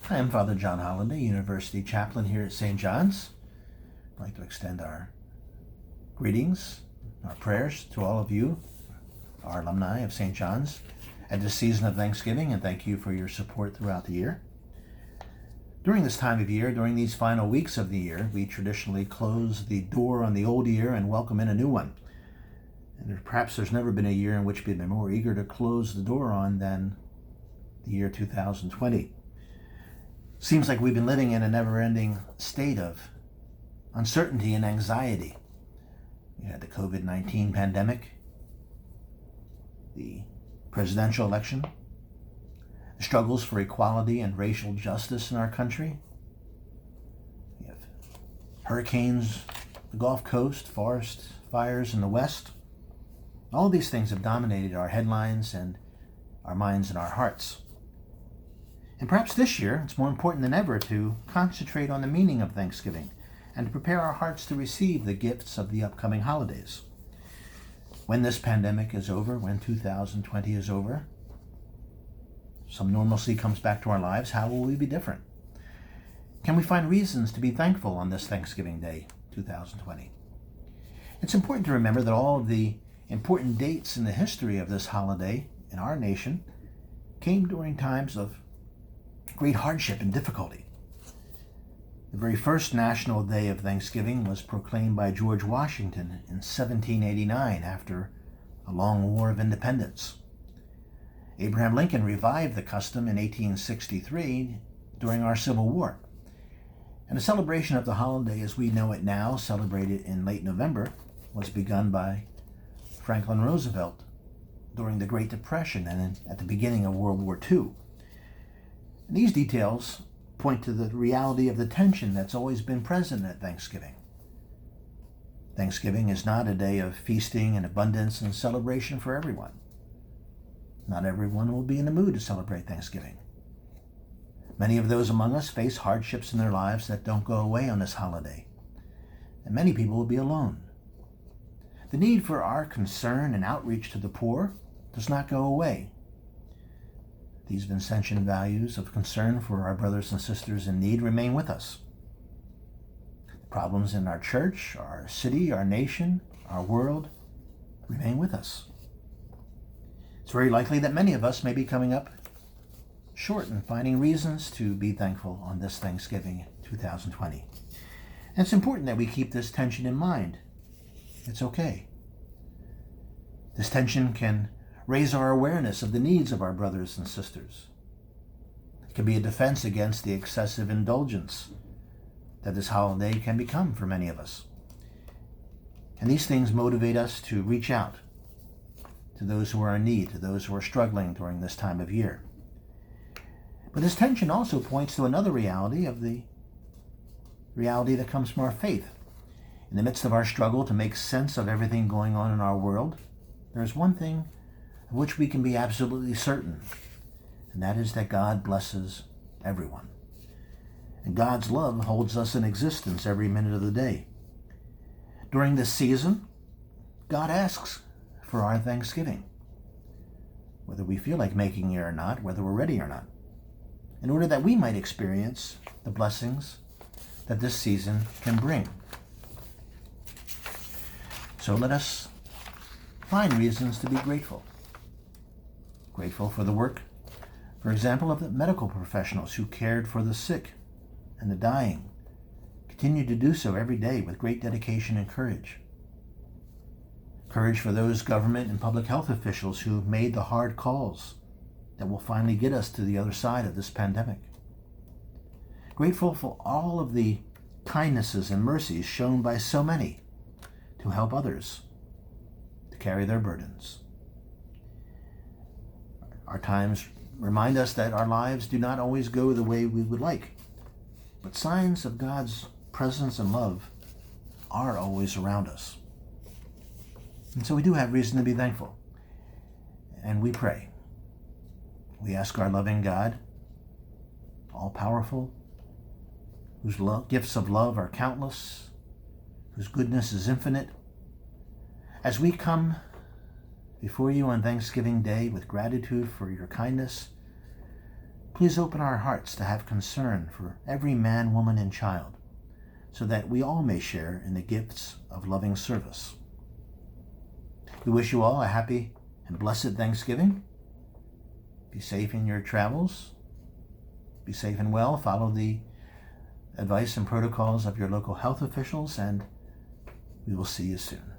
Hi, I'm Father John Holliday, University Chaplain here at St. John's. I'd like to extend our greetings, our prayers to all of you, our alumni of St. John's, at this season of Thanksgiving, and thank you for your support throughout the year. During this time of year, during these final weeks of the year, we traditionally close the door on the old year and welcome in a new one. And perhaps there's never been a year in which we've been more eager to close the door on than the year 2020. Seems like we've been living in a never-ending state of uncertainty and anxiety. We had the COVID-19 pandemic, the presidential election, the struggles for equality and racial justice in our country. We have hurricanes, the Gulf Coast, forest fires in the West. All these things have dominated our headlines and our minds and our hearts. And perhaps this year, it's more important than ever to concentrate on the meaning of Thanksgiving and to prepare our hearts to receive the gifts of the upcoming holidays. When this pandemic is over, when 2020 is over, some normalcy comes back to our lives, how will we be different? Can we find reasons to be thankful on this Thanksgiving Day, 2020? It's important to remember that all of the important dates in the history of this holiday in our nation came during times of great hardship and difficulty. The very first National Day of Thanksgiving was proclaimed by George Washington in 1789 after a long war of independence. Abraham Lincoln revived the custom in 1863 during our Civil War. And the celebration of the holiday as we know it now, celebrated in late November, was begun by Franklin Roosevelt during the Great Depression and at the beginning of World War II. And these details point to the reality of the tension that's always been present at Thanksgiving. Thanksgiving is not a day of feasting and abundance and celebration for everyone. Not everyone will be in the mood to celebrate Thanksgiving. Many of those among us face hardships in their lives that don't go away on this holiday, and many people will be alone. The need for our concern and outreach to the poor does not go away. These Vincentian values of concern for our brothers and sisters in need remain with us. The problems in our church, our city, our nation, our world remain with us. It's very likely that many of us may be coming up short in finding reasons to be thankful on this Thanksgiving 2020. And it's important that we keep this tension in mind. It's okay. This tension can raise our awareness of the needs of our brothers and sisters. It can be a defense against the excessive indulgence that this holiday can become for many of us. And these things motivate us to reach out to those who are in need, to those who are struggling during this time of year. But this tension also points to another reality, of the reality that comes from our faith. In the midst of our struggle to make sense of everything going on in our world, there is one thing of which we can be absolutely certain, and that is that God blesses everyone. And God's love holds us in existence every minute of the day. During this season, God asks for our thanksgiving, whether we feel like making it or not, whether we're ready or not, in order that we might experience the blessings that this season can bring. So let us find reasons to be grateful. Grateful for the work, for example, of the medical professionals who cared for the sick and the dying, continue to do so every day with great dedication and courage. Courage for those government and public health officials who made the hard calls that will finally get us to the other side of this pandemic. Grateful for all of the kindnesses and mercies shown by so many to help others to carry their burdens. Our times remind us that our lives do not always go the way we would like, but signs of God's presence and love are always around us. And so we do have reason to be thankful. And we pray. We ask our loving God, all-powerful, whose gifts of love are countless, whose goodness is infinite, as we come before you on Thanksgiving Day with gratitude for your kindness Please open our hearts to have concern for every man, woman, and child, so that we all may share in the gifts of loving service. We wish you all a happy and blessed Thanksgiving. Be safe in your travels. Be safe and well. Follow the advice and protocols of your local health officials, and we will see you soon.